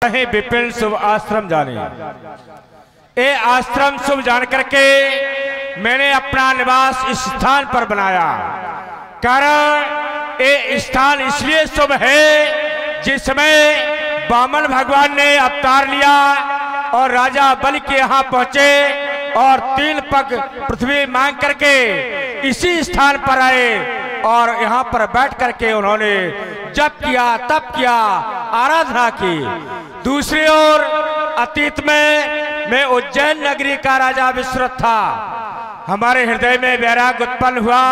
तहीं विपिन शुभ आश्रम जाने। ये आश्रम शुभ जान करके मैंने अपना निवास इस स्थान पर बनाया। कारण ये स्थान इसलिए शुभ है जिसमें वामन भगवान ने अवतार लिया और राजा बलि के यहाँ पहुंचे और 3 पग पृथ्वी मांग करके इसी स्थान पर आए और यहाँ पर बैठ करके उन्होंने जप किया, तप किया, आराधना की। दूसरी ओर अतीत में मैं उज्जैन नगरी का राजा विश्रुत था। हमारे हृदय में वैराग्य उत्पन्न हुआ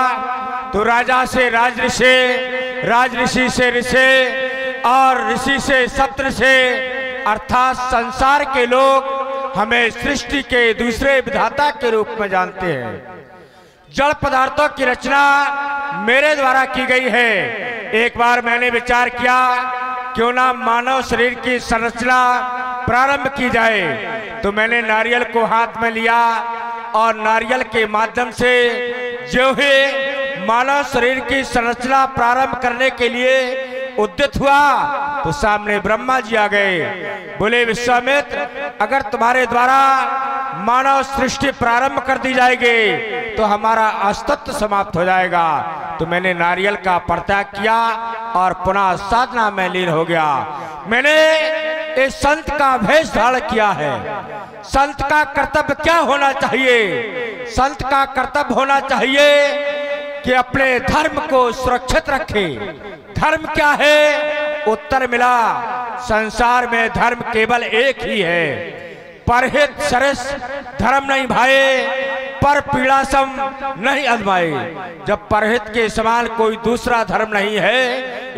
तो राजा से राजऋषि, राजऋषि से ऋषि और ऋषि से सप्तऋषि अर्थात संसार के लोग हमें सृष्टि के दूसरे विधाता के रूप में जानते हैं। जड़ पदार्थों की रचना मेरे द्वारा की गई है। एक बार मैंने विचार किया क्यों ना मानव शरीर की संरचना प्रारंभ की जाए, तो मैंने नारियल को हाथ में लिया और नारियल के माध्यम से जो ही मानव शरीर की संरचना प्रारंभ करने के लिए उद्यत हुआ तो सामने ब्रह्मा जी आ गए। बोले विश्वामित्र, अगर तुम्हारे द्वारा मानव सृष्टि प्रारंभ कर दी जाएगी तो हमारा अस्तित्व समाप्त हो जाएगा। तो मैंने नारियल का परित्याग किया और पुनः साधना में लीन हो गया। मैंने एक संत का वेश धारण किया है। संत का कर्तव्य क्या होना चाहिए? संत का कर्तव्य होना चाहिए कि अपने धर्म को सुरक्षित रखे। धर्म क्या है? उत्तर मिला, संसार में धर्म केवल एक ही है, परहित सरस धर्म नहीं भाए, पर पीड़ा सम नहीं अजमाए। जब परहित के समान कोई दूसरा धर्म नहीं है,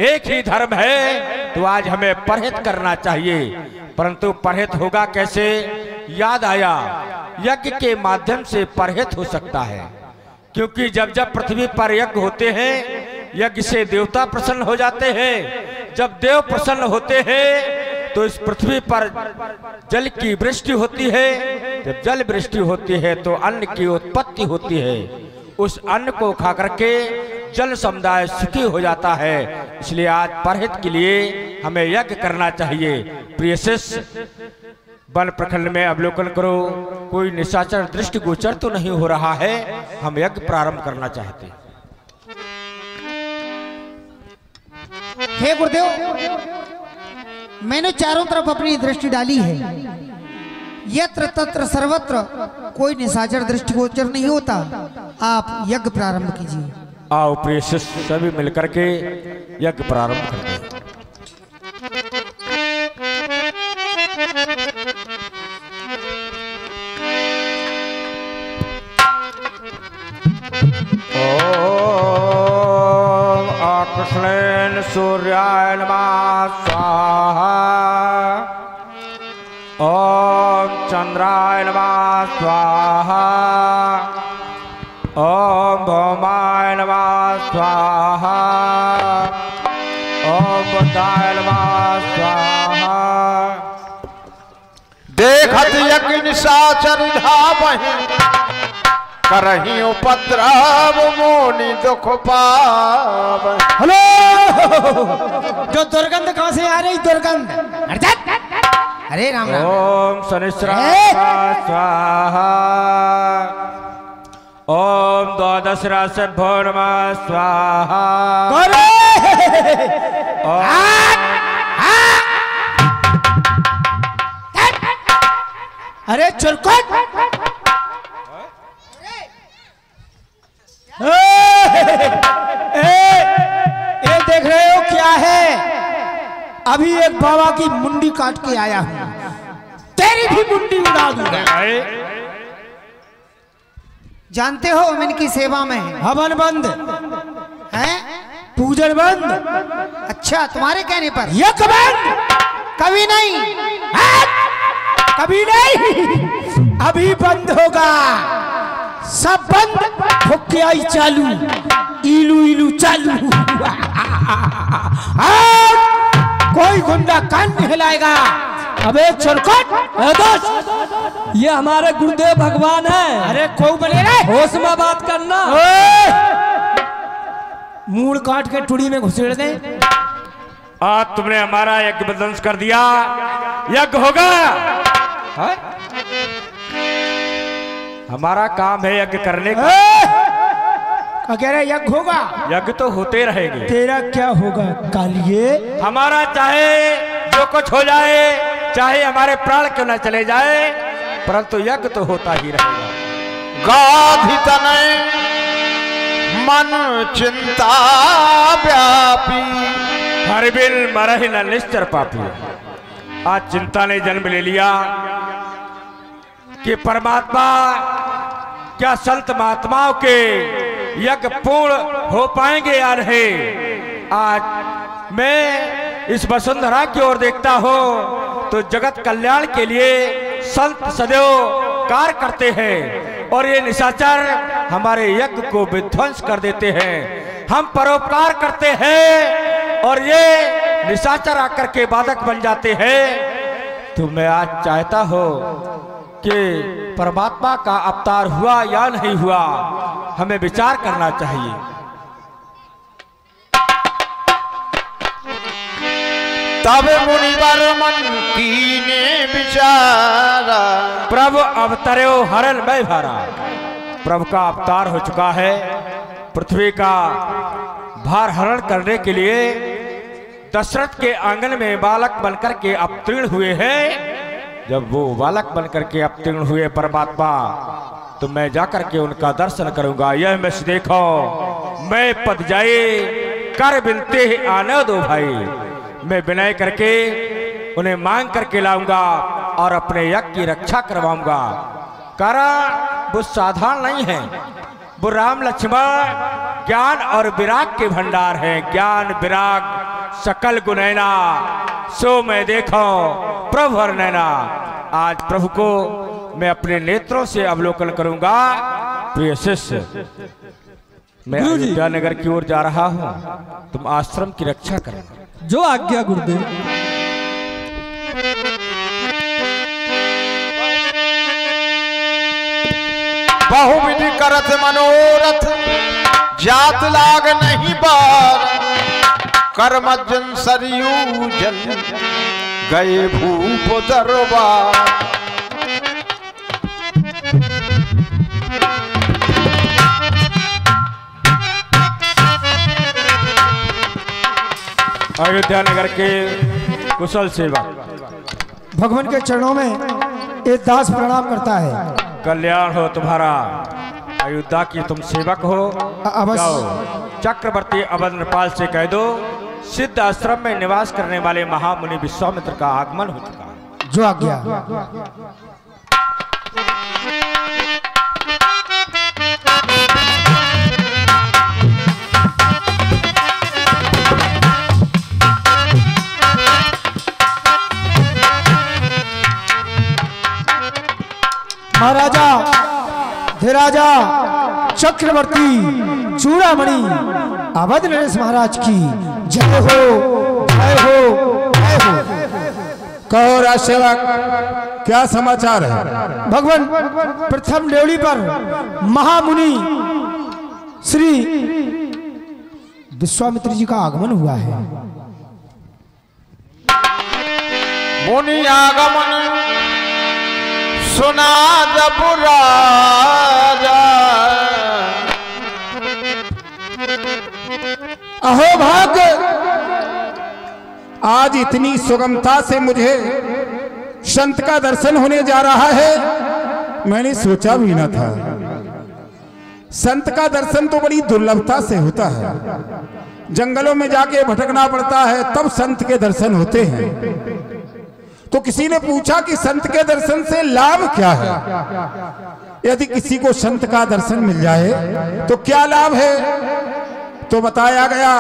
एक ही धर्म है, तो आज हमें परहित करना चाहिए। परंतु परहित होगा कैसे? याद आया यज्ञ के माध्यम से परहित हो सकता है, क्योंकि जब जब पृथ्वी पर यज्ञ होते हैं, यज्ञ से देवता प्रसन्न हो जाते हैं। जब देव प्रसन्न होते हैं तो इस पृथ्वी पर जल की वृष्टि होती है। जब जल वृष्टि होती है तो अन्न की उत्पत्ति होती है। उस अन्न को खा करके जल समुदाय सुखी हो जाता है। इसलिए आज परहित के लिए हमें यज्ञ करना चाहिए। प्रिय शिष्य, वन प्रखंड में अवलोकन करो, कोई निशाचर दृष्टि गोचर तो नहीं हो रहा है। हम यज्ञ प्रारंभ करना चाहते हैं। हे गुरुदेव, मैंने चारों तरफ अपनी दृष्टि डाली है। यत्र तत्र सर्वत्र कोई निशाचर दृष्टिगोचर नहीं होता। आप यज्ञ प्रारंभ कीजिए। आओ प्रिय शिष्य, सभी मिलकर के यज्ञ प्रारंभ करते हैं। कृष्णेन सूर्याय नमः स्वाहा। ओम चंद्राय नमः स्वाहा। ओम भौमाय नमः स्वाहा। ओम बुद्धाय नमः स्वाहा। देखत यज्ञ निशाचर धावहि, करहि उपद्रव मोनि दुख पाव। हेलो, जो दुर्गंध कहां से आ रही? दुर्गंध अरे राम राम। ओम शनिश्चराय स्वाहा। ओम द्वादश राशिभ्यो नमः स्वाहा। अरे चुरकुट, ये देख रहे हो क्या है? अभी एक बाबा की मुंडी काट के आया हूं, तेरी भी मुंडी उड़ा दूंगा। जानते हो हम इनकी सेवा में हैं। हवन बंद है, पूजन बंद। अच्छा, तुम्हारे कहने पर यज्ञ बंद? कभी नहीं, कभी नहीं, अभी बंद होगा। सब बंद, फुक्के आई चालू, इलू इलू चालू। कोई गुंडा कान नहीं हिलाएगा। अबे चुरकुट, ये हमारे गुरुदेव भगवान है। अरे कोई बोले रे, होश में बात करना। मूड़ काट के टुड़ी में घुसेड़ दे। आज तुमने हमारा यज्ञ विध्वंस कर दिया, यज्ञ होगा। हमारा काम है यज्ञ करने का। कह रहे यज्ञ होगा? यज्ञ तो होते रहेंगे। तेरा क्या होगा कालिए? हमारा चाहे जो कुछ हो जाए, चाहे हमारे प्राण क्यों न चले जाए, परंतु यज्ञ तो होता ही रहेगा। गाधि तनय मन चिंता व्यापी, हर बिल मरहि न निश्चर पापी। आज चिंता ने जन्म ले लिया कि परमात्मा क्या संत महात्माओं के यज्ञ पूर्ण हो पाएंगे या नहीं। आज मैं इस वसुंधरा की ओर देखता हूँ तो जगत कल्याण के लिए संत सदैव कार्य करते हैं और ये निशाचर हमारे यज्ञ को विध्वंस कर देते हैं। हम परोपकार करते हैं और ये निशाचर आकर के बाधक बन जाते हैं। तो मैं आज चाहता हूँ कि परमात्मा का अवतार हुआ या नहीं हुआ, हमें विचार करना चाहिए। तब मुनिवर मन कीने विचारा, प्रभु अवतरो हरण में भरा। प्रभु का अवतार हो चुका है, पृथ्वी का भार हरण करने के लिए दशरथ के आंगन में बालक बनकर के अवतीर्ण हुए हैं। जब वो बालक बनकर के अवतीर्ण हुए परमात्मा, तो मैं जाकर के उनका दर्शन करूंगा। यह मैं देखो मैं पद जाए कर बिनते ही आने दो भाई। मैं विनय करके उन्हें मांग करके लाऊंगा और अपने यज्ञ की रक्षा करवाऊंगा। कारण वो साधारण नहीं है, वो राम लक्ष्मण ज्ञान और विराग के भंडार हैं। ज्ञान विराग सकल गुनैना, सो मैं देखो प्रभु हर नैना। आज प्रभु को मैं अपने नेत्रों से अवलोकन करूंगा। प्रिय शिष्य, मैं अयोध्या नगर की ओर जा रहा हूं, तुम आश्रम की रक्षा करना। जो आज्ञा गुरुदेव। बहुविधि करत मनोरथ, जात लाग नहीं बार। कर्मजन सरयू जल गए भूप दरबार। अयोध्या नगर के कुशल सेवक, भगवान के चरणों में एक दास प्रणाम करता है। कल्याण हो तुम्हारा। अयोध्या की तुम सेवक हो। अवश्य। चक्रवर्ती अवध नृपाल से कह दो, सिद्ध आश्रम में निवास करने वाले महामुनि विश्वामित्र का आगमन हो चुका है। जो आज्ञा। महाराजा धीराजा चक्रवर्ती चूड़ामणि अवध नरेश महाराज की जय हो, जय हो, जय हो। कहो राजसेवक, क्या समाचार है? भगवान प्रथम ड्योली पर महामुनि श्री विश्वामित्र जी का आगमन हुआ है। मुनि आगमन सुना जब राजा, अहो भाग्य, आज इतनी सुगमता से मुझे संत का दर्शन होने जा रहा है, मैंने सोचा भी न था। संत का दर्शन तो बड़ी दुर्लभता से होता है, जंगलों में जाके भटकना पड़ता है तब संत के दर्शन होते हैं। तो किसी ने पूछा कि संत के दर्शन से लाभ क्या है? यदि किसी को संत का दर्शन मिल जाए तो क्या लाभ है? तो बताया गया,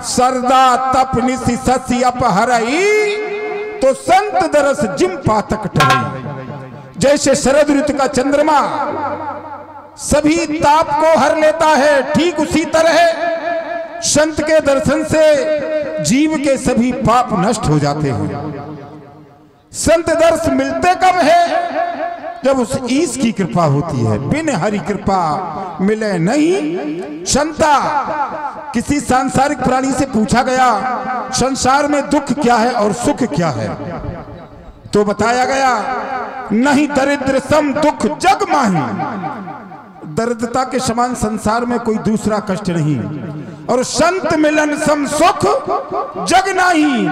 सरदा तप निशि ससी अपहरई, तो संत दरस जिम पातक टरई। जैसे शरद ऋतु का चंद्रमा सभी ताप को हर लेता है, ठीक उसी तरह संत के दर्शन से जीव के सभी पाप नष्ट हो जाते हैं। संत दर्श मिलते कब है? जब उस ईश की कृपा होती है। बिन हरि कृपा मिले नहीं संता, किसी सांसारिक प्राणी से पूछा गया संसार में दुख क्या है और सुख क्या है, तो बताया गया नहीं दरिद्र सम दुख जग माही, दरिद्रता के समान संसार में कोई दूसरा कष्ट नहीं, और संत मिलन सम सुख जग नहीं।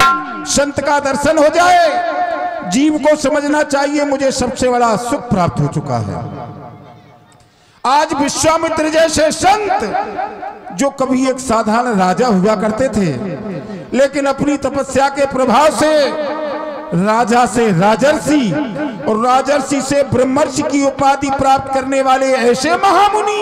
संत का दर्शन हो जाए, जीव को समझना चाहिए मुझे सबसे बड़ा सुख प्राप्त हो चुका है। आज विश्वामित्र जैसे संत जो कभी एक साधारण राजा हुआ करते थे, लेकिन अपनी तपस्या के प्रभाव से राजा से राजर्षि और राजर्षि से ब्रह्मर्षि की उपाधि प्राप्त करने वाले ऐसे महामुनि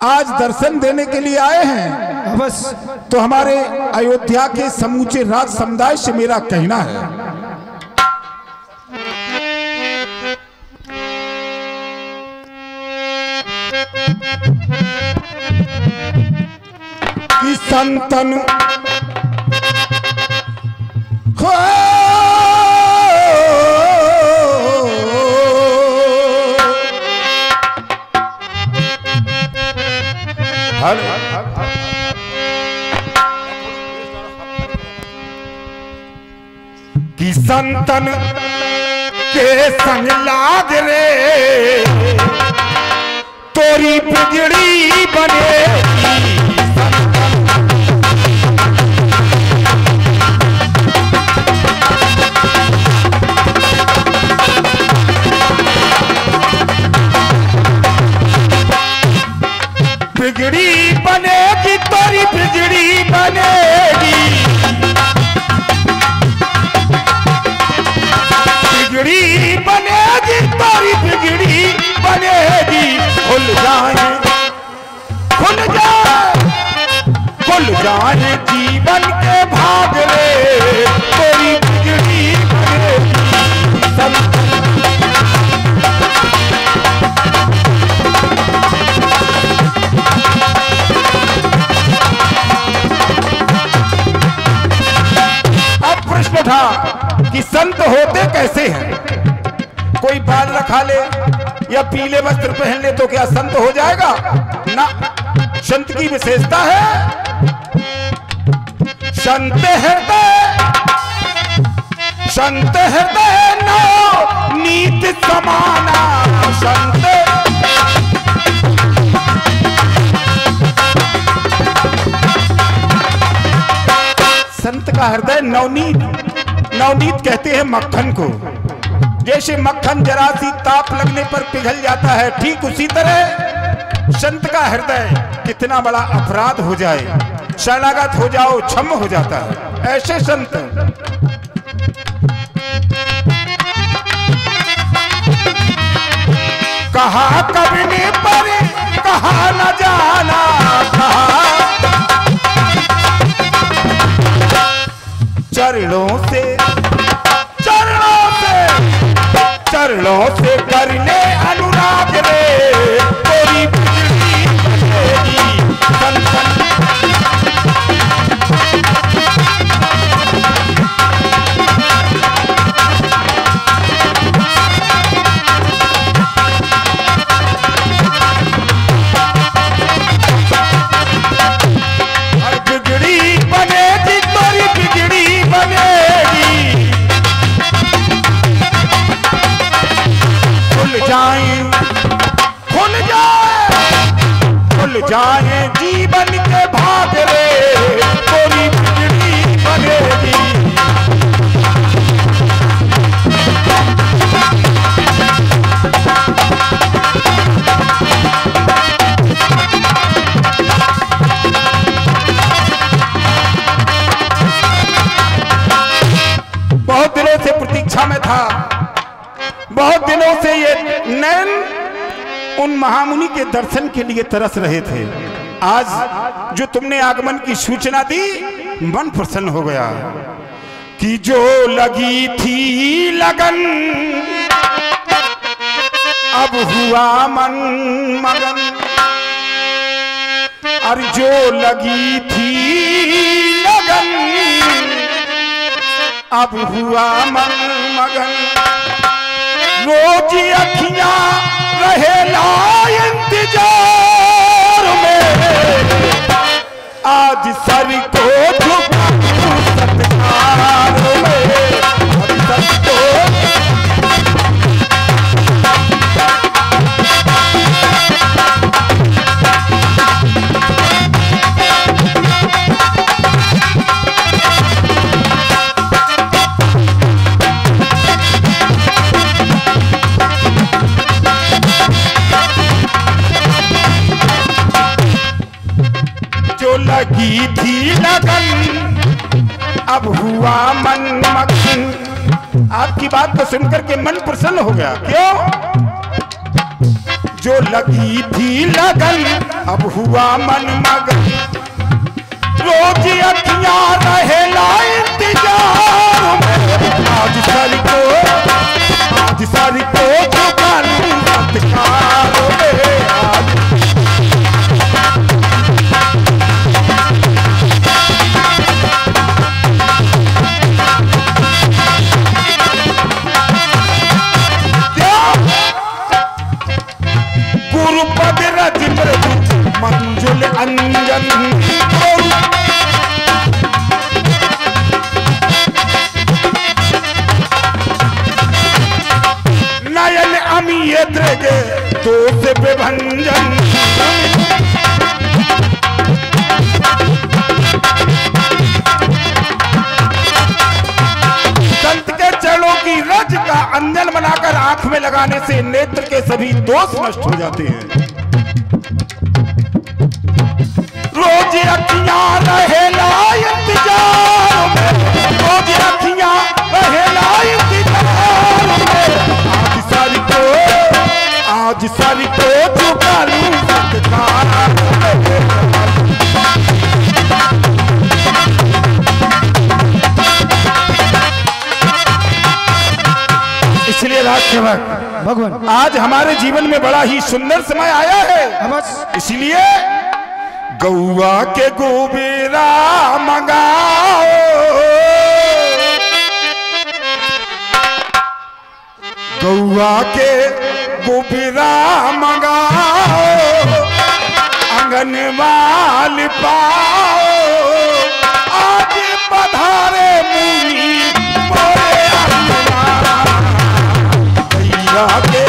आज दर्शन देने के लिए आए हैं। बस तो हमारे अयोध्या के समूचे राज समुदाय से मेरा कहना है कि संतन कि संतन के संग लाग रे तोरी बिगड़ी बने, बिगड़ी बनेगी तोरी बिगड़ी बनेगी, बिगड़ी बनेगी तोरी बिगड़ी बनेगी। खुल जाए खुल जाए खुल जाए जीवन के भाग रे तोरी बिगड़ी बनेगी। प्रश्न था कि संत होते कैसे हैं? कोई बाल रखा ले या पीले वस्त्र पहन ले तो क्या संत हो जाएगा? ना, संत की विशेषता है संत हृदय नो नीत समाना। संत का हृदय नवनीत कहते हैं मक्खन को। जैसे मक्खन जरा सी ताप लगने पर पिघल जाता है, ठीक उसी तरह संत का हृदय कितना बड़ा अपराध हो जाए, शरणागत हो जाओ, क्षम हो जाता है। ऐसे संत कहा कभी ने पर कहा न जाना, चरणों से करने अनुराग रे तोरी बिगड़ी बनेगी। बिगड़ी बनेगी तोरी बिगड़ी बनेगी। खुल जाए जीवन के भाग रे तोरी बिगड़ी बनेगी। बहुत दिनों से प्रतीक्षा में था, बहुत दिनों से ये नैन उन महामुनि के दर्शन के लिए तरस रहे थे। आज जो तुमने आगमन की सूचना दी, मन प्रसन्न हो गया कि जो लगी थी लगन अब हुआ मन मगन। और जो लगी थी लगन अब हुआ मन मगन। रोज अखियां रहे ला इंतजार में आज सर को झुकाऊं सत्कार में, आज सर को लगी थी लगन अब हुआ मन मगन। आपकी बात को सुनकर के मन प्रसन्न हो गया। क्यों? जो लगी थी लगन अब हुआ मन मगन, रोज अखियां रहेला इंतजार में। आज सर को झुका लूं सत्कार में, आज गुरुपद रज मृदु मंजुल अंजन, नयन अमीय द्रगे दोष विभंजन। संत के चरणों की रज का अंजन बनाकर आंख में लगाने से नेत्र के सभी दोष नष्ट हो जाते हैं। रोज अखियां रहेला इंतजार में, रोज अखियां रहेला इंतजार में। आज सारी को झुका लूं सत्कार में। इसलिए राज सेवक भगवान आज हमारे जीवन में बड़ा ही सुंदर समय आया है। इसलिए गौआ के गोबेरा मंगाओ, गौआ के गोबेरा मंगाओ, आंगनवाल पाओ। आज पधारे मुनि मोरे अंगना के।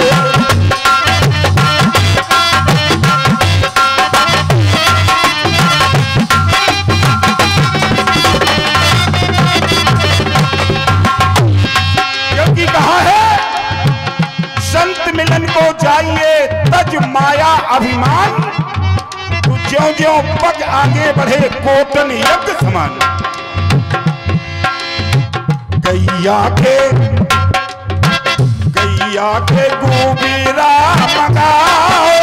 क्योंकि कहा है संत मिलन को जाइए तज माया अभिमान, तू ज्यों ज्यों पग आगे बढ़े कोटन यज्ञ समान। गैया के गोबेरा मंगाओ,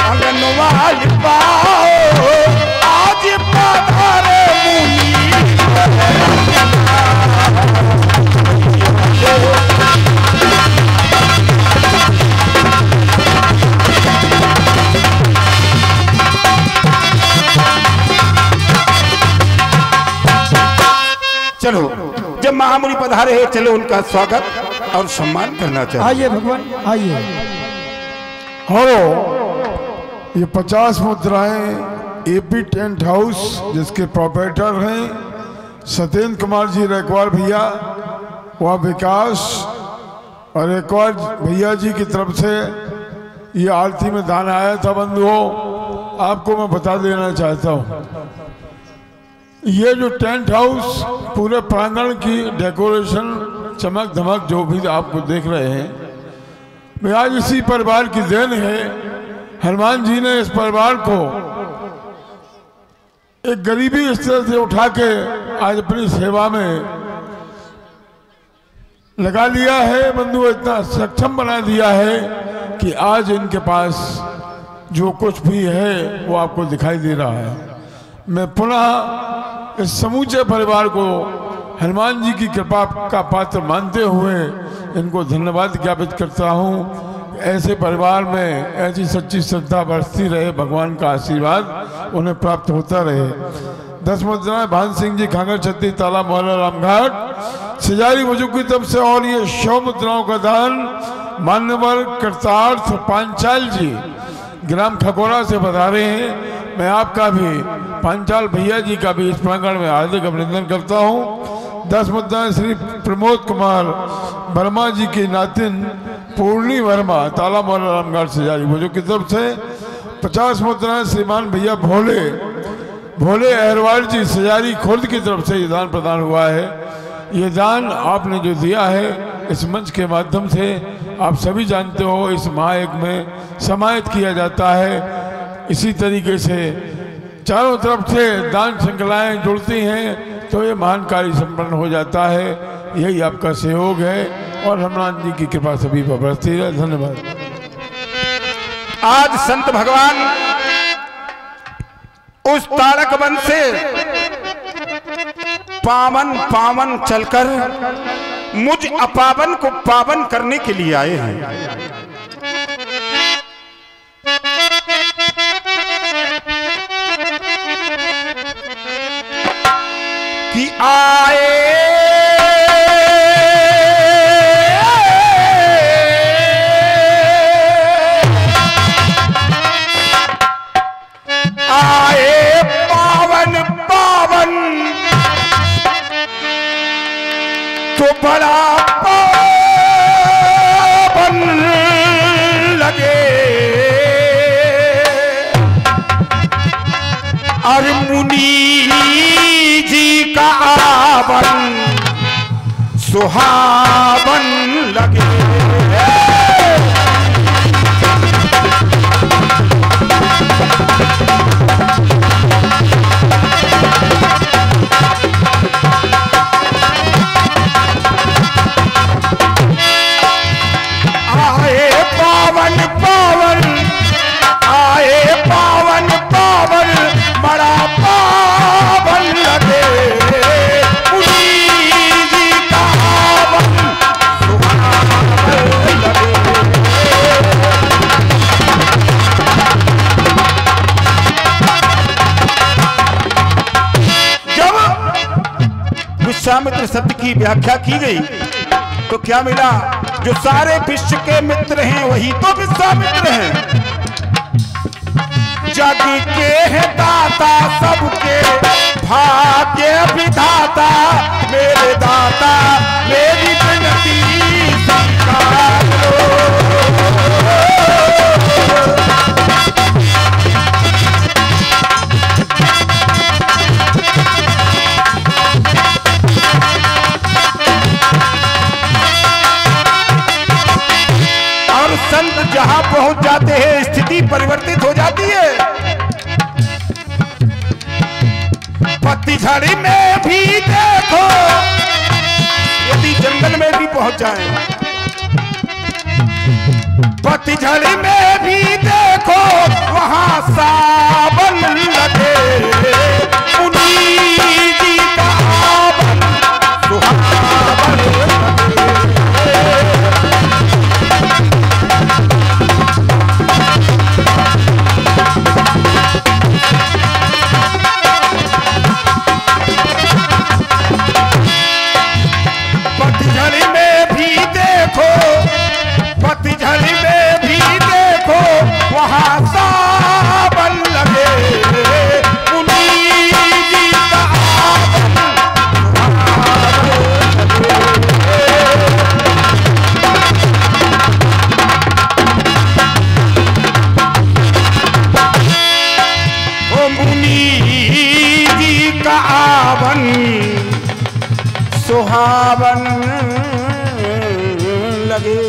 आंगनवाल पाओ। आज पधारे मुनि चलो, जब महामुनि पधारे हैं चलो उनका स्वागत और सम्मान करना चाहिए। आइए भगवान आइए। हो ये 50 मुद्राएं एपी टेंट हाउस जिसके प्रोपराइटर हैं सत्येंद्र कुमार जी रैकवार भैया, वह विकास और एक और भैया जी की तरफ से ये आरती में दान आया था। बंधुओं, आपको मैं बता देना चाहता हूँ, ये जो टेंट हाउस पूरे प्रांगण की डेकोरेशन चमक धमक जो भी आपको देख रहे हैं, मैं आज इसी परिवार की देन है। हनुमान जी ने इस परिवार को एक गरीबी स्तर से उठा के आज अपनी सेवा में लगा लिया है। बंधु इतना सक्षम बना दिया है कि आज इनके पास जो कुछ भी है वो आपको दिखाई दे रहा है। मैं पुनः इस समूचे परिवार को हनुमान जी की कृपा का पात्र मानते हुए इनको धन्यवाद ज्ञापित करता हूँ। ऐसे परिवार में ऐसी सच्ची श्रद्धा बरसती रहे, भगवान का आशीर्वाद उन्हें प्राप्त होता रहे। 10 मुद्राएं भान सिंह जी, खांगर छत्ती, ताला मोहल्ला रामघाट, सिजारी बुजुर्ग की तरफ से। और ये 100 मुद्राओं का दान मान्यवर कृतार्थ पांचाल जी ग्राम खगोरा से बता रहे हैं। मैं आपका भी पांचाल भैया जी का भी इस प्रांगण में हार्दिक अभिनंदन करता हूँ। 10 मुद्राएं श्री प्रमोद कुमार वर्मा जी की नातिन पूर्णी वर्मा ताला मोहल्ला रामगढ़ से जारी भोजो की तरफ से। 50 मुद्राएं श्रीमान भैया भोले अहरवाल जी सजारी खुर्द की तरफ से ये दान प्रदान हुआ है। ये दान आपने जो दिया है इस मंच के माध्यम से आप सभी जानते हो इस महायज्ञ में समाहित किया जाता है। इसी तरीके से चारों तरफ से दान श्रृंखलाएं जुड़ती हैं तो ये महान कार्य संपन्न हो जाता है। यही आपका सहयोग है और हनुमान जी की कृपा सभी पर बरसती रहे। धन्यवाद। आज संत भगवान उस तारक वन से पावन चलकर मुझ अपावन को पावन करने के लिए आए हैं। कि आए पावन तो बड़ा पावन लगे। और मुनि जी का आवन सुहावन लगे। बड़ा पावन लगे। जी का पावन लगे। जब विश्वामित्र शब्द की व्याख्या की गई तो क्या मिला? जो सारे विश्व के मित्र हैं वही तो विश्वामित्र हैं। जग के है दाता सबके भाग्य विधाता मेरे दाता मेरी विनती स्वीकार लो। और संत जहां पहुंच जाते हैं स्थिति परिवर्तित हो जाती है। पत्तीझड़ी में भी देखो यदि जंगल में भी पहुंच जाए। पत्तीझड़ी में भी देखो वहां सावन लगे। मुनि जी का आवन सुहावन लगे। पत्तीझड़ी में भी देखो वहां सावन लगे। मुनि जी का आवन ओ मुनि जी का आवन सुहावन लगे।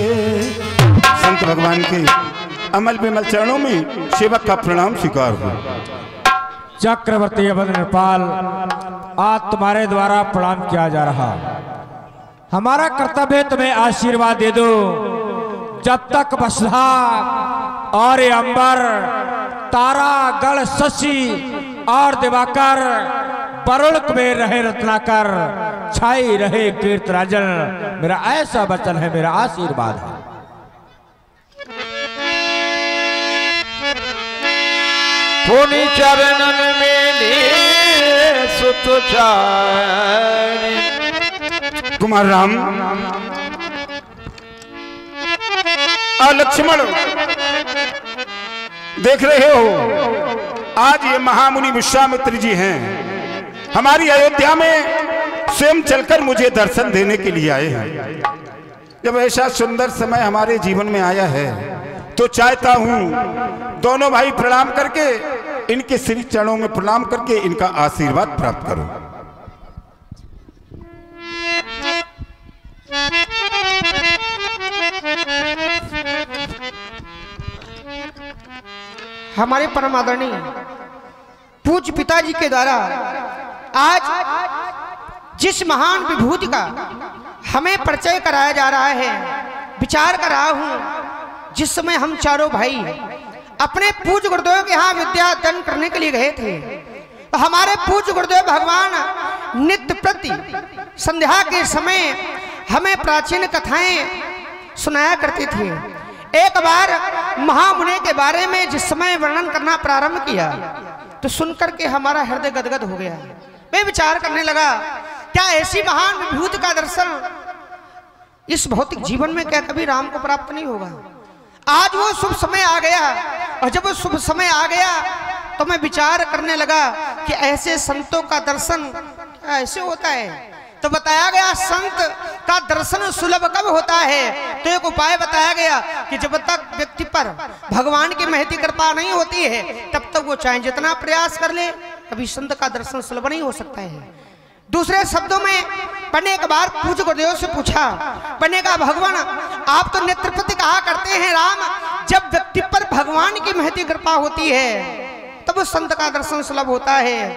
संत भगवान के अमल विमल चरणों में सेवक का प्रणाम स्वीकार हो। चक्रवर्ती अवध नेपाल आज तुम्हारे द्वारा प्रणाम किया जा रहा। हमारा कर्तव्य तुम्हें आशीर्वाद दे दो। जब तक बसहा और अंबर तारा गढ़ शशि और दिवाकर परुल्क में रहे रत्नाकर छाई रहे कीर्तराजन। मेरा ऐसा वचन है, मेरा आशीर्वाद है। पुनि चरणन में सुत चारि। कुमार राम और लक्ष्मण देख रहे हो आज ये महामुनि विश्वामित्र जी हैं, हमारी अयोध्या में स्वयं चलकर मुझे दर्शन देने के लिए आए हैं। जब ऐसा सुंदर समय हमारे जीवन में आया है तो चाहता हूं दोनों भाई प्रणाम करके इनके श्री चरणों में प्रणाम करके इनका आशीर्वाद प्राप्त करो। हमारे परम आदरणीय पूज्य पिताजी के द्वारा आज जिस महान विभूति का हमें परिचय कराया जा रहा है, विचार कर रहा हूं, जिस समय हम चारों भाई अपने पूज्य गुरुदेव के यहाँ विद्या अध्ययन करने के लिए गए थे, तो हमारे पूज्य गुरुदेव भगवान नित्य प्रति संध्या के समय हमें प्राचीन कथाएं सुनाया करते थे। एक बार महामुनि के बारे में जिस समय वर्णन करना प्रारंभ किया तो सुनकर के हमारा हृदय गदगद हो गया। मैं विचार करने लगा, क्या ऐसी महान विभूति का दर्शन इस भौतिक जीवन में क्या कभी राम को प्राप्त नहीं होगा? आज वो शुभ समय आ गया, और जब वो शुभ समय आ गया तो मैं विचार करने लगा कि ऐसे संतों का दर्शन ऐसे होता है। तो बताया गया संत का दर्शन सुलभ कब होता है, तो एक उपाय बताया गया कि जब तक व्यक्ति पर भगवान की महती कृपा नहीं होती है तब तक वो चाहे जितना प्रयास कर ले, कभी संत का दर्शन सुलभ नहीं हो सकता है। दूसरे शब्दों में पन्ने एक बार पूज्य गुरुदेव से पूछा, पन्ने का भगवान आप तो नेत्रपति कहा करते हैं राम, जब व्यक्ति पर भगवान की महती कृपा होती है तब उस संत का दर्शन सुलभ होता है,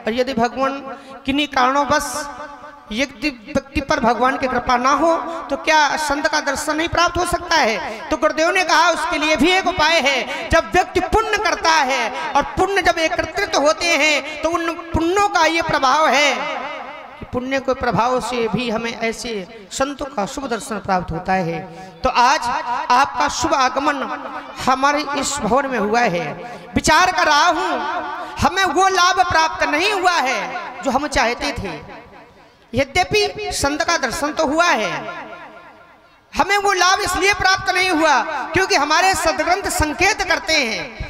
और यदि भगवान किन्हीं कारणों बस व्यक्ति पर भगवान की कृपा ना हो तो क्या संत का दर्शन नहीं प्राप्त हो सकता है? तो गुरुदेव ने कहा उसके लिए भी एक उपाय है। जब व्यक्ति पुण्य करता है और पुण्य जब एकत्रित होते हैं तो उन पुण्यों का ये प्रभाव है कि पुण्य के प्रभाव से भी हमें ऐसे संतों का शुभ दर्शन प्राप्त होता है। तो आज आपका शुभ आगमन हमारे इस भवन में हुआ है। विचार कर रहा हूँ, हमें वो लाभ प्राप्त नहीं हुआ है जो हम चाहते थे। यद्यपि संत का दर्शन तो हुआ है, हमें वो लाभ इसलिए प्राप्त नहीं हुआ क्योंकि हमारे सदग्रंथ संकेत करते हैं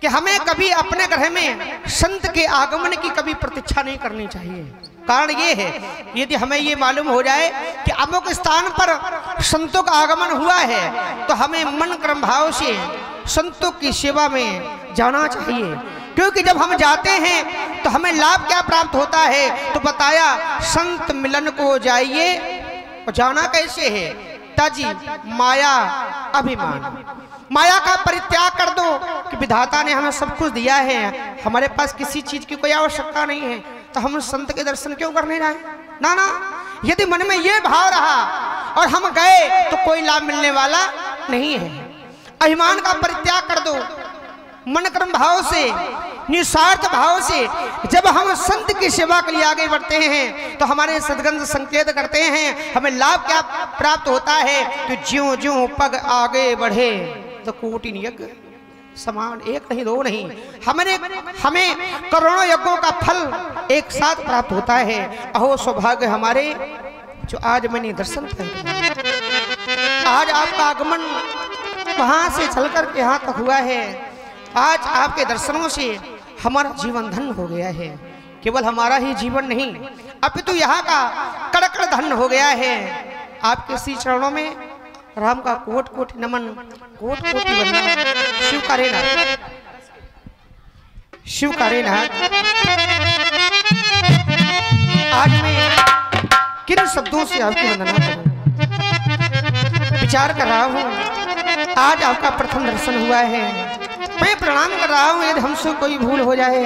कि हमें कभी अपने ग्रह में संत के आगमन की कभी प्रतीक्षा नहीं करनी चाहिए। कारण ये है, यदि हमें ये मालूम हो जाए कि अमुक स्थान पर संतों का आगमन हुआ है तो हमें मन क्रम भाव से संतों की सेवा में जाना चाहिए, क्योंकि जब हम जाते हैं तो हमें लाभ क्या प्राप्त होता है? तो बताया संत मिलन को जाइए, और जाना कैसे है? ताजी माया अभिमान, माया का परित्याग कर दो कि विधाता ने हमें सब कुछ दिया है, हमारे पास किसी चीज की कोई आवश्यकता नहीं है, तो हम संत के दर्शन क्यों करने जाए? ना ना, यदि मन में ये भाव रहा और हम गए तो कोई लाभ मिलने वाला नहीं है। अभिमान का परित्याग कर दो, मन क्रम भाव से निस्वार्थ भाव से जब हम संत की सेवा के लिए आगे बढ़ते हैं तो हमारे सदगंध संकेत करते हैं हमें लाभ क्या प्राप्त होता है? तो ज्यों ज्यों पग आगे बढ़े तो कोटि यज्ञ समान, एक नहीं दो नहीं, हमें करोड़ों यज्ञों का फल एक साथ प्राप्त होता है। अहो सौभाग्य हमारे जो आज मैंने दर्शन किया, आज आपका आगमन वहां से चलकर के यहाँ तक हुआ है। आज आपके दर्शनों से हमारा जीवन धन्य हो गया है। केवल हमारा ही जीवन नहीं, अपितु यहाँ का कड़कड़ धन्य हो गया है। आपके श्री चरणों में राम का कोट कोट नमन, कोट कोटि वंदन। शिव का रे नाथ, शिव का रे नाथ, आज मैं किन शब्दों से आपकी वंदना करूं? विचार कर रहा हूं, आज आपका प्रथम दर्शन हुआ है, मैं प्रणाम कर रहा हूँ। यदि हमसे कोई भूल हो जाए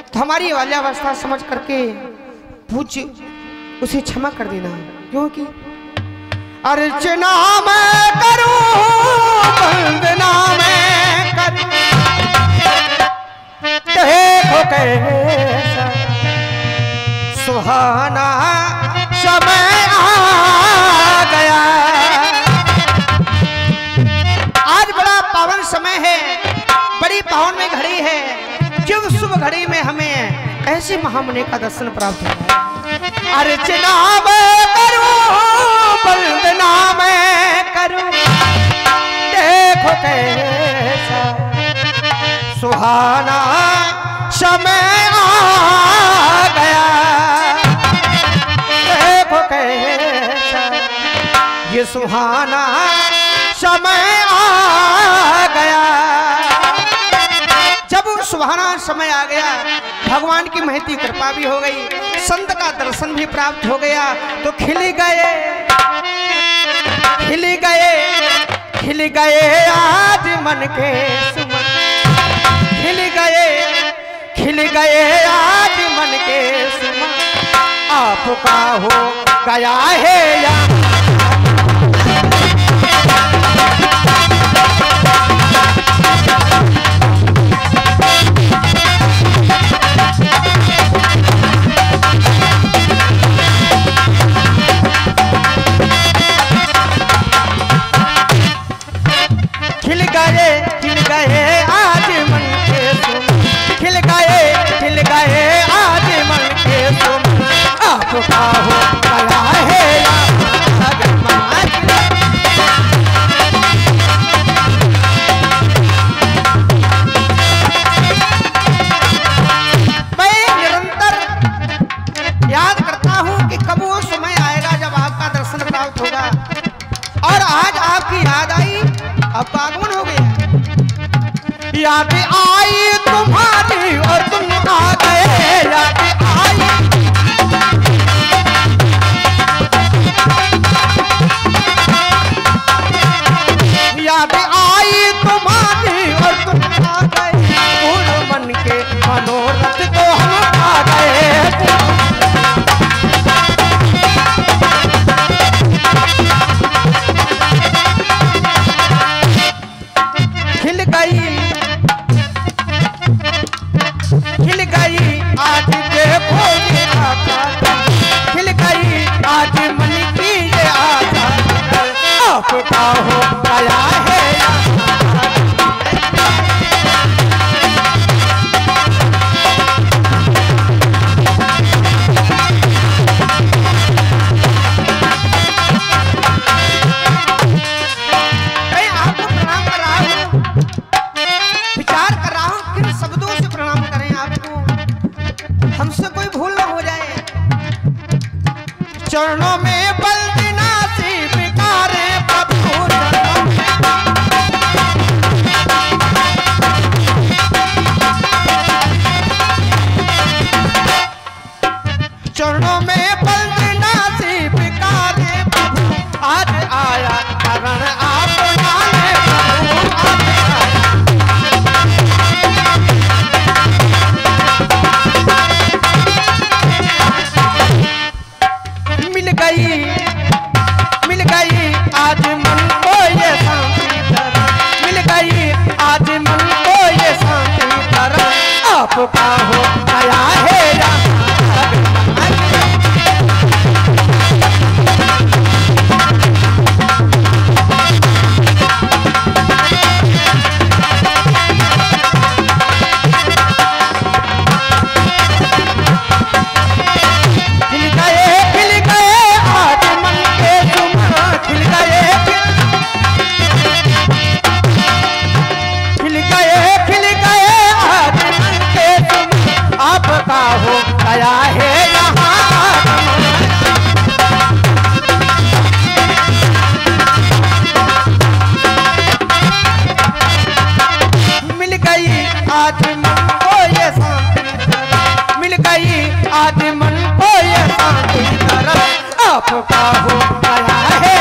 तो हमारी बाल्यावस्था समझ करके पूज्य उसे क्षमा कर देना, क्योंकि अर्चना मैं करूं वंदना मैं करूं, देखो कैसा सुहाना समय आ गया। आज बड़ा पावन समय है, बड़ी पावन में घड़ी है, जब शुभ घड़ी में हमें ऐसे महामुनि का दर्शन प्राप्त होता है। अर्चना मैं करूं वंदना मैं करूं, देखो कैसा सुहाना समय आ गया, देखो कैसा ये सुहाना समय आ गया। जब सुहाना समय आ गया, भगवान की महती कृपा भी हो गई, संत का दर्शन भी प्राप्त हो गया, तो खिल गए आज मन के सुमन, खिल गए आज मन के सुमन, आपका हो गया है या खिल गए आज मन के सुमन, खिल गए आज मन के सुमन, आपका हो गया है या मैं निरंतर याद करता हूँ कि कब वो समय आएगा जब आपका दर्शन प्राप्त होगा, और आज आपकी याद आई, आपका आगमन हो गया। याद आई तुम्हारी और तुम आ गए, याद आई तुम्हारी और तुम आ गए, पूर्ण मन के मनोरथ को हम आ गए। खिल गई आज देखो ये आशा, खिल गई आज मन की ये आशा, आपका हो गया है मैं आपको प्रणाम कर रहा हूँ, विचार कर रहा हूँ किन शब्दों से प्रणाम करें आपको, हमसे कोई भूल ना हो जाए। चरणों में बलदिना सी बिकारे प्रभु, चरणों में बलदिना सी बिकारे प्रभु, आज आया करण आप जाने प्रभु, आज आया। मिल गई आज मन को ये शांति तरह, मिल गई आज मन को ये शांति तरह, आपका हो गया है या हो गया है यहाँ। मिल गई आज मन को ये शांति, मिल गई आज मन को ये शांति तरह, आपका हो गया है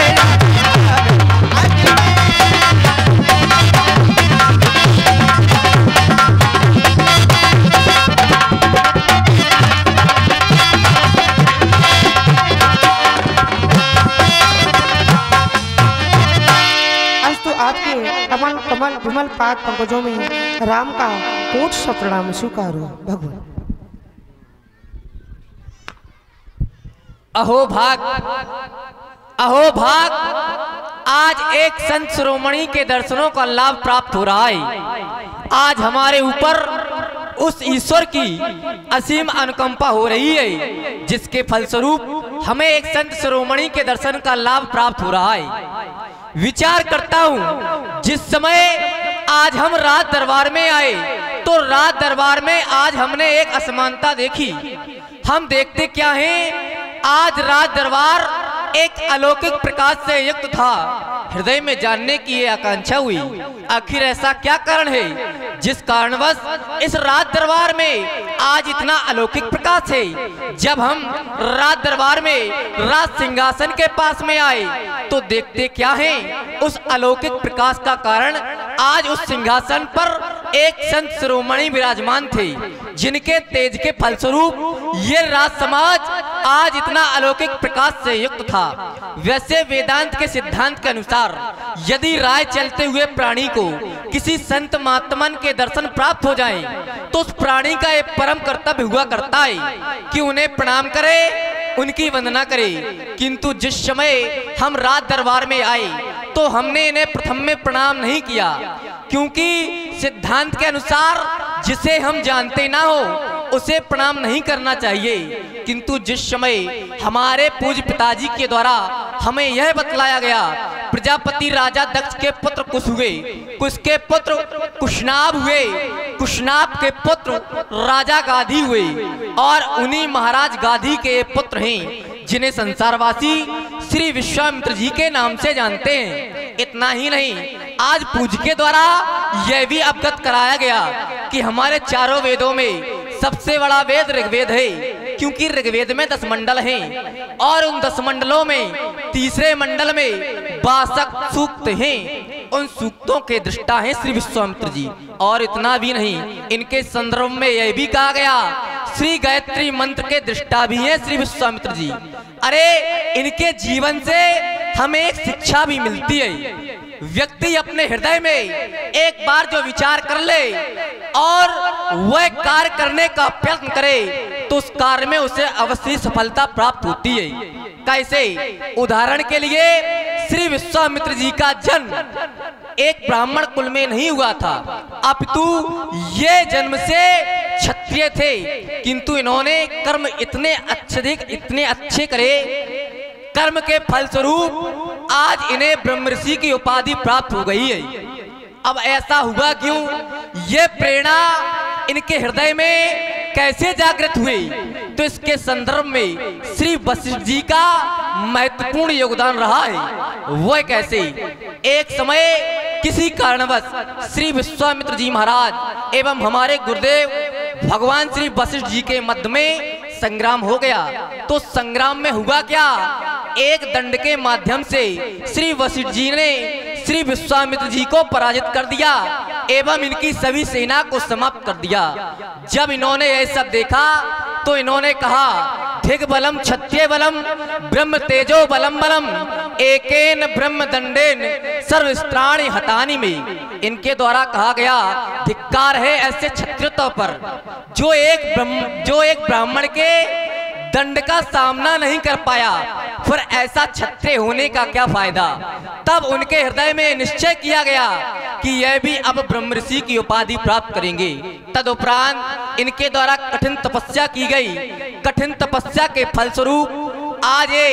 कमल कमल विमल पाद पंकजों में राम का कोट सा प्रणाम स्वीकारो भगवान। अहो भाग, अहो भाग, आज एक संत शिरोमणि के दर्शनों का लाभ प्राप्त हो रहा है। आज हमारे ऊपर उस ईश्वर की असीम अनुकंपा हो रही है, जिसके फलस्वरूप हमें एक संत शिरोमणि के दर्शन का लाभ प्राप्त हो रहा है। विचार करता हूँ, जिस समय आज हम राज दरबार में आए तो तो राज दरबार में आज हमने एक असमानता देखी। हम देखते क्या हैं, आज राज दरबार एक अलौकिक प्रकाश से युक्त था। हृदय में जानने की ये आकांक्षा हुई, आखिर ऐसा क्या कारण है जिस कारणवश इस राज दरबार में आज इतना अलौकिक प्रकाश है। जब हम राज दरबार में राज सिंहासन के पास में आए तो देखते क्या है, उस अलौकिक प्रकाश का कारण आज उस सिंहासन पर एक संत शिरोमणि विराजमान थे, जिनके तेज के फलस्वरूप ये राज समाज आज इतना अलौकिक प्रकाश से युक्त था। वैसे वेदांत के सिद्धांत के अनुसार यदि राह चलते हुए प्राणी को किसी संत महात्मन के दर्शन प्राप्त हो जाएं, तो उस प्राणी का एक परम कर्तव्य हुआ करता है कि उन्हें प्रणाम करे, उनकी वंदना करे। किंतु जिस समय हम राज दरबार में आए तो हमने इन्हें प्रथम में प्रणाम नहीं किया, क्योंकि सिद्धांत के अनुसार जिसे हम जानते ना हो उसे प्रणाम नहीं करना चाहिए। किंतु जिस समय हमारे पूज्य पिताजी के द्वारा हमें यह बतलाया गया, प्रजापति राजा दक्ष के पुत्र कुश हुए, कुश के पुत्र कुशनाभ हुए, कुशनाभ के पुत्र राजा गाधी हुए, और उन्हीं महाराज गाधी के पुत्र हैं जिन्हें संसारवासी श्री विश्वामित्र जी के नाम से जानते हैं। इतना ही नहीं, आज पूज्य के द्वारा यह भी अवगत कराया गया कि हमारे चारों वेदों में सबसे बड़ा वेद ऋग्वेद है, क्योंकि ऋग्वेद में 10 मंडल हैं और उन 10 मंडलों में तीसरे मंडल में 62 सूक्त हैं। उन सूक्तों के दृष्टा हैं श्री विश्वामित्र जी। और इतना भी नहीं, इनके संदर्भ में यह भी कहा गया श्री गायत्री मंत्र के दृष्टा भी हैं श्री विश्वामित्र जी। अरे इनके जीवन से हमें एक शिक्षा भी मिलती है। व्यक्ति अपने हृदय में एक बार जो विचार कर ले और वह कार्य करने का प्रयत्न करे तो उस कार्य में उसे अवश्य सफलता प्राप्त होती है। कैसे? उदाहरण के लिए श्री विश्वामित्र जी का जन्म एक ब्राह्मण कुल में नहीं हुआ था, अपितु ये जन्म से क्षत्रिय थे, किंतु इन्होंने कर्म इतने अच्छे करे, कर्म के फलस्वरूप आज इन्हें ब्रह्म ऋषि की उपाधि प्राप्त हो गई है। अब ऐसा हुआ क्यों? ये प्रेरणा इनके हृदय में कैसे जागृत हुई? तो इसके संदर्भ में श्री वशिष्ठ जी का महत्वपूर्ण योगदान रहा है। वह कैसे? एक समय किसी कारणवश श्री विश्वामित्र जी महाराज एवं हमारे गुरुदेव भगवान श्री वशिष्ठ जी के मध्य में संग्राम हो गया। तो संग्राम में हुआ क्या? एक दंड के माध्यम से श्री वशिष्ठ जी ने श्री विश्वामित्र जी को पराजित कर दिया एवं इनकी सभी सेना को समाप्त कर दिया। जब इन्होंने यह सब देखा तो इन्होंने कहा, धिग बलम क्षत्रिय बलम ब्रह्म तेजो बलम बलम एकेन ब्रह्म दंडेन सर्वस्त्राणि हतानि में। इनके द्वारा कहा गया, धिक्कार है ऐसे क्षत्रियों पर जो एक ब्राह्मण के दंड का सामना नहीं कर पाया, फिर ऐसा क्षत्रिय होने का क्या फायदा। तब उनके हृदय में निश्चय किया गया कि यह भी अब ब्रह्म ऋषि की उपाधि प्राप्त करेंगे। तदुपरांत इनके द्वारा कठिन तपस्या की गई। कठिन तपस्या के फलस्वरूप आज ये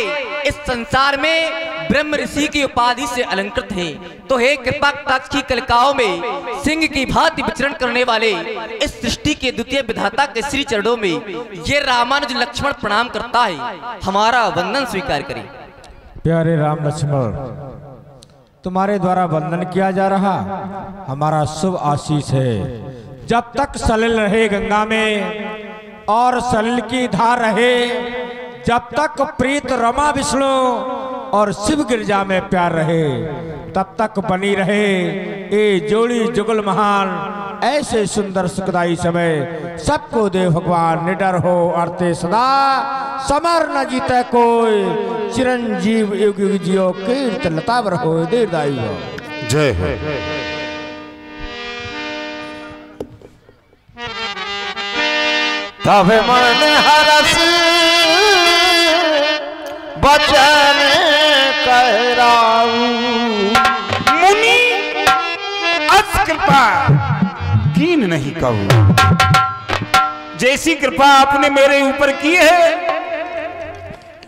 इस संसार में ब्रह्म ऋषि की उपाधि से अलंकृत हैं। तो हे कृपा कटाक्ष की कलिकाओं में सिंह की भांति विचरण करने वाले इस सृष्टि के द्वितीय विधाता के श्री चरणों में ये रामानुज लक्ष्मण प्रणाम करता है। हमारा वंदन स्वीकार करें। प्यारे राम लक्ष्मण, तुम्हारे द्वारा वंदन किया जा रहा हमारा शुभ आशीष है। जब तक सलिल रहे गंगा में और सलिल की धार रहे, जब तक प्रीत रमा विष्णु और शिव गिरजा में प्यार रहे, तब तक बनी रहे ये जोड़ी जुगल महान। ऐसे सुंदर सुखदाई समय सबको दे भगवान, निडर हो आरते सदा समर न जीते कोई, चिरंजीव युग युग जियो कीर्त लतावर हो दीर्घायु हो। जय हो। तब मन हरस बचन कहराऊ, मुनि अस कृपा कीन नहीं कहूँ। जैसी कृपा आपने मेरे ऊपर की है,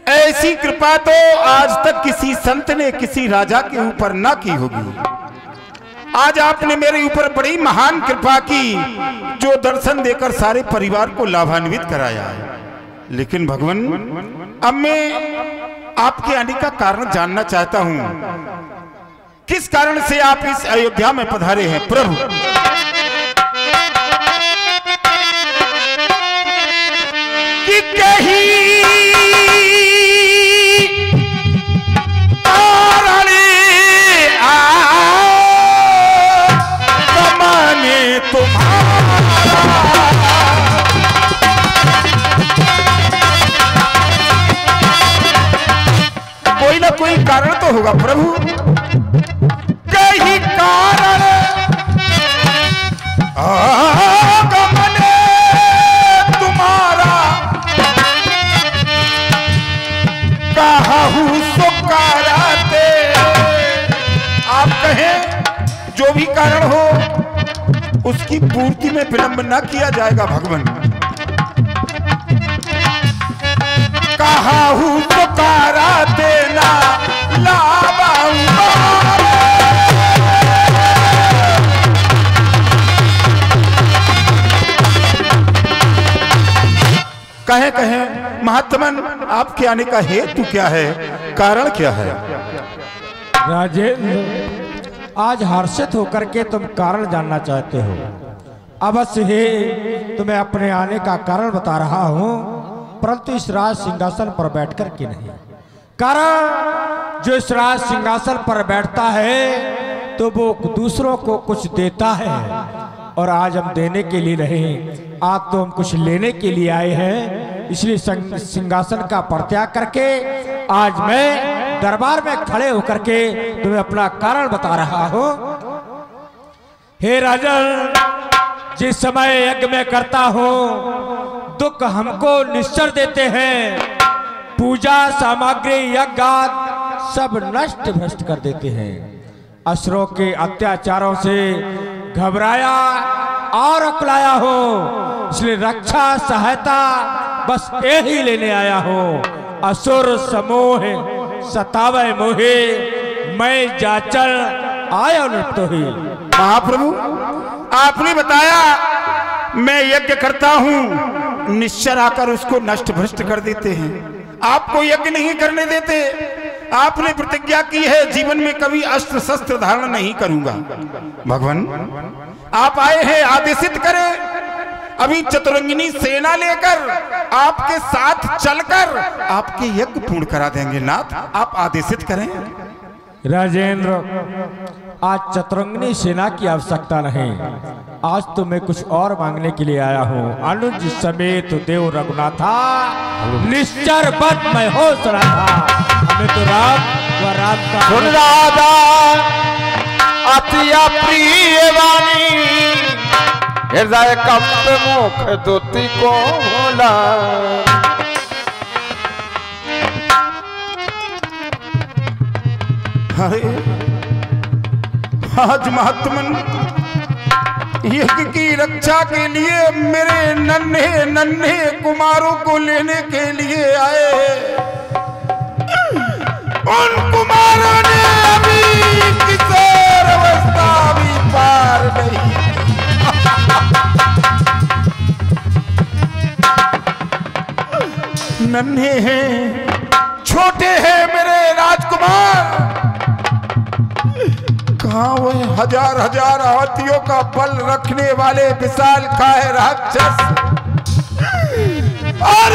ऐसी कृपा तो आज तक किसी संत ने किसी राजा के ऊपर ना की होगी। आज आपने मेरे ऊपर बड़ी महान कृपा की, जो दर्शन देकर सारे परिवार को लाभान्वित कराया है। लेकिन भगवान, अब मैं आपके आने का कारण जानना चाहता हूं। किस कारण से आप इस अयोध्या में पधारे हैं प्रभु? कि कहीं कोई ना कोई कारण तो होगा प्रभु, कहीं कारण आगमन तुम्हारा कहूँ सो कराते। आप कहें जो भी कारण हो उसकी पूर्ति में विलंब न किया जाएगा भगवान। कहूँ तो करा देना कहे कहे महात्मन, आपके आने का हेतु क्या है, कारण क्या है? राजेंद्र, आज हर्षित होकर के तुम कारण जानना चाहते हो। अवश्य ही तुम्हें अपने आने का कारण बता रहा हूं, परंतु इस राज सिंहासन पर बैठकर के नहीं। कारण जो इस राज सिंहासन पर बैठता है तो वो दूसरों को कुछ देता है, और आज हम देने के लिए नहीं, आज तो हम कुछ लेने के लिए आए हैं। इसलिए सिंहासन का परित्याग करके आज मैं दरबार में खड़े होकर के तुम्हें अपना कारण बता रहा हूं। हे राजन, जिस समय यज्ञ में करता हूं, दुख हमको निश्चर देते हैं, पूजा सामग्री यज्ञ सब नष्ट भ्रष्ट कर देते हैं। असुरों के अत्याचारों से घबराया और अकुलाया हो, इसलिए रक्षा सहायता बस यही लेने आया हो। असुर समूह सतावे मोहे, मैं जाचल आया लिप्त हुई। महाप्रभु, आपने बताया मैं यज्ञ करता हूं, निश्चर आकर उसको नष्ट भ्रष्ट कर देते हैं। आपको यज्ञ नहीं करने देते। आपने प्रतिज्ञा की है जीवन में कभी अस्त्र शस्त्र धारण नहीं करूंगा। भगवान, आप आए हैं, आदेशित करें। अभी चतुरंगिनी सेना लेकर आपके साथ चलकर आपके यज्ञ पूर्ण करा देंगे। नाथ, आप आदेशित करें। राजेंद्र, आज चतुरंगिनी सेना की आवश्यकता नहीं, आज तो मैं कुछ और मांगने के लिए आया हूँ। अनुज समेत देव रघुनाथा, निश्चर बद मैं हो सड़ा था। हमें तो राम व राम का सुन राधा अति प्रिय वाणी, हृदय कंप मुख दुति को भोला। अरे आज महात्मन यज्ञ की रक्षा के लिए मेरे नन्हे नन्हे कुमारों को लेने के लिए आए हैं। उन कुमारों ने अभी किशोर अवस्था भी पार नहीं। नन्हे हैं, छोटे हैं मेरे राजकुमार। कहाँ वो हजार हजार हाथियों का बल रखने वाले विशाल काय राक्षस, और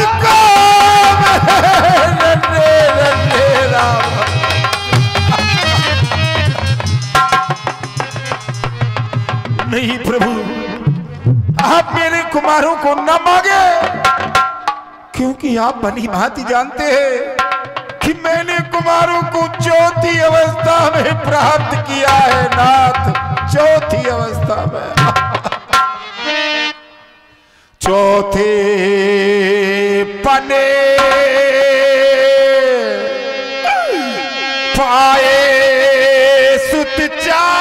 नन्हे नन्हे राम। नहीं प्रभु, आप मेरे कुमारों को न मांगे, क्योंकि आप भली भांति जानते हैं कि मैंने कुमारों को चौथी अवस्था में प्राप्त किया है। नाथ, चौथी अवस्था में, चौथे पने पाए सुत चारी,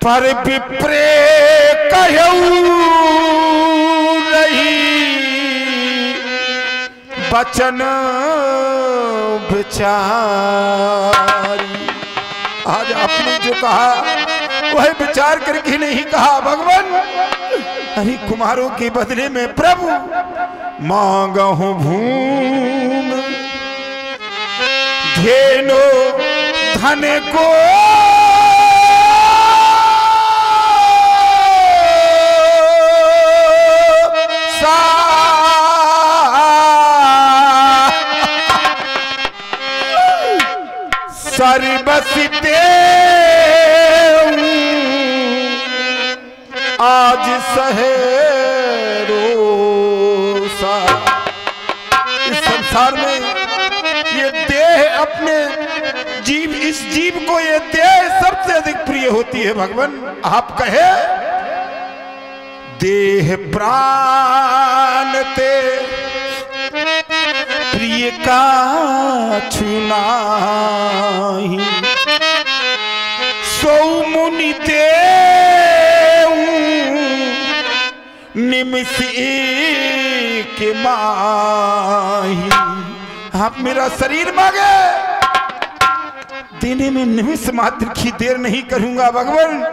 पर विप्रे कहूँ नहीं बचन विचारी। आज आपने जो कहा वह विचार करके नहीं कहा भगवान। अरे कुमारों के बदले में प्रभु मांगा हूं भूम धेनो धन को सर्वसिते आज सहेरोसा। इस संसार में ये देह अपने जीव, इस जीव को ये देह सबसे अधिक प्रिय होती है भगवान। आप कहे देह प्राण ते प्रिय का छुनाही सौ मुनि देव निमिष के माही। आप मेरा शरीर मांगे देने में निमिष मात्र की देर नहीं करूंगा भगवान।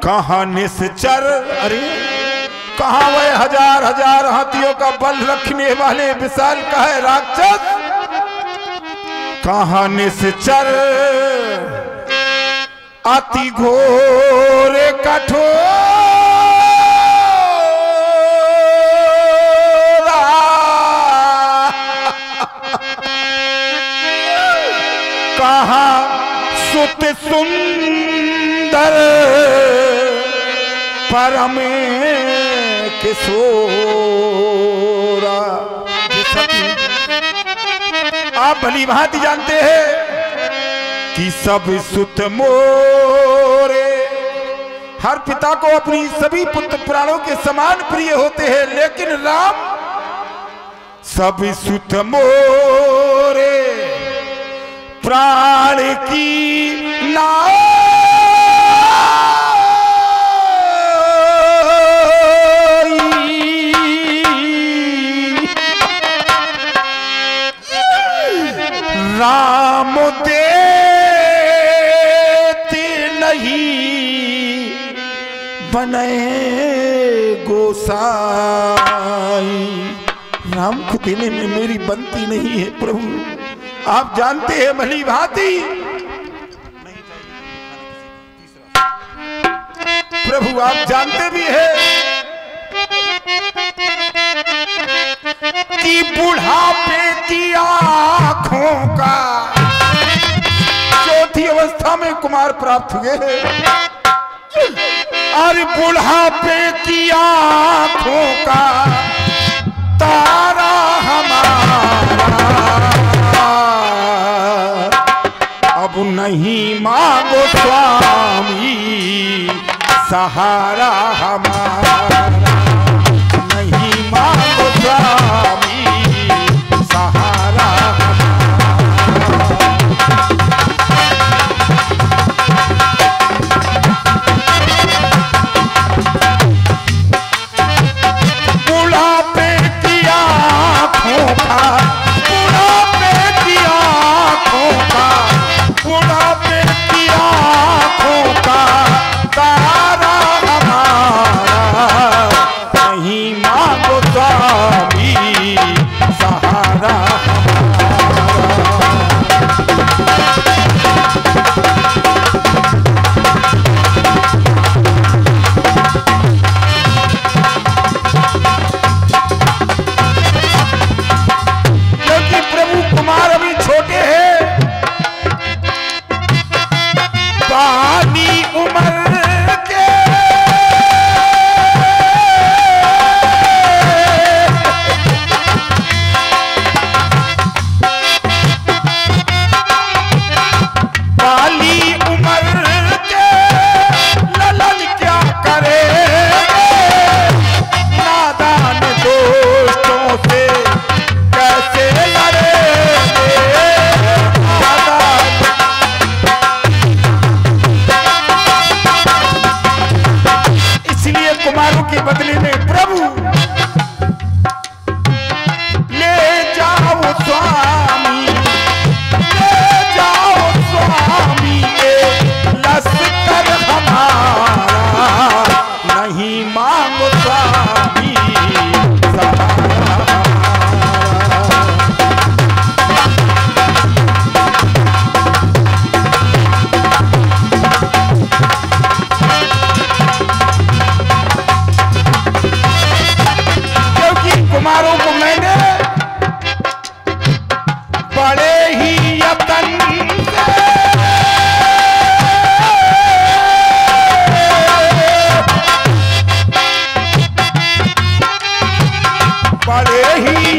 कहां निश्चर, अरे कहां वह हजार हजार हाथियों का बल रखने वाले विशाल कहे राक्षस। कहां निश्चर अति घोर कठोरा। कहां सुत सुंदर परम किशोरा। आप भली भांति जानते हैं कि सब सुत मोरे, हर पिता को अपनी सभी पुत्र प्राणों के समान प्रिय होते हैं, लेकिन राम सब सुत मोरे प्राण की नाव। राम देते नहीं बने गोसाई। राम को देने में मेरी बनती नहीं है प्रभु। आप जानते हैं भली भांति प्रभु, आप जानते भी हैं कि बुढ़ापे की आंखों का चौथी अवस्था में कुमार प्राप्त हुए। और बुढ़ापे की आंखों का तारा हमारा अब नहीं मांगो स्वामी सहारा हमारा। नहीं मांगो स्वामी सहारा बुढ़ापे की आंखों का, बुढ़ापे की आंखों का, बुढ़ापे की आंखों का तारा हमारा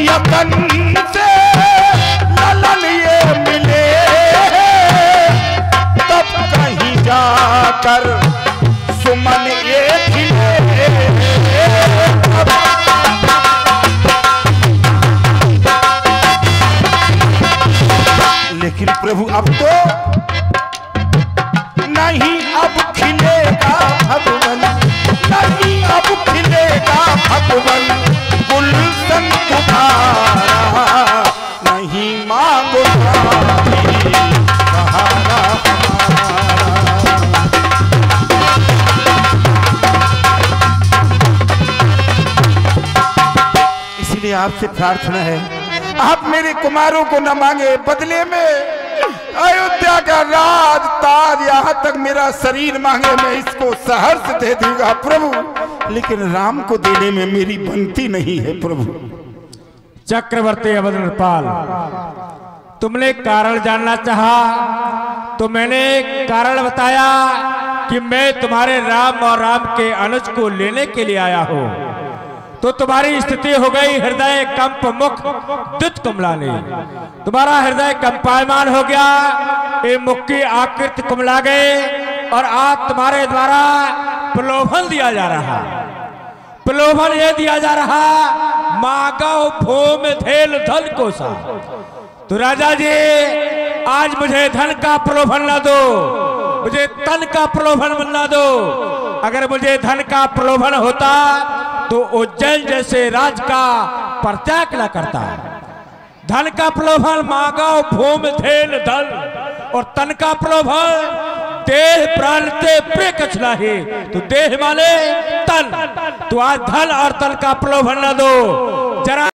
यकन से ललन ये मिले तब कहीं जाकर सुमन ये खिले। लेकिन प्रभु अब तो नहीं अब खिलेगा भगवन, नहीं अब खिलेगा भगवन गुलशन तुम्हारा, नहीं मांगो सहारा हमारा। इसलिए आपसे प्रार्थना है, आप मेरे कुमारों को न मांगे, बदले में अयोध्या का राज ताज, यहाँ तक मेरा शरीर मांगे, मैं इसको सहर्ष दे दूंगा प्रभु, लेकिन राम को देने में मेरी बनती नहीं है प्रभु। चक्रवर्ती अवधनपाल, तुमने कारण जानना चाहा तो मैंने कारण बताया कि मैं तुम्हारे राम और राम के अनुज को लेने के लिए आया हूँ। तो तुम्हारी स्थिति हो गई हृदय कंप मुख दुत कुमलानी, तुम्हारा हृदय कंपायमान हो गया, ये मुख की आकृति कुमला गए और आज तुम्हारे द्वारा प्रलोभन दिया जा रहा। प्रलोभन ये दिया जा रहा, मागो भूम धेल धन को सा। तो राजा जी आज मुझे धन का प्रलोभन न दो, मुझे तन का प्रलोभन न दो। अगर मुझे धन का प्रलोभन होता तो उज्जैन जैसे राज का परित्याग न करता। धन का प्रलोभन मांगो भूम धेन धन, और तन का प्रलोभन देह प्राण ते प्रिय कछ नहीं, तो देह माने तन। तो आज धन और तन का प्रलोभन न दो जरा।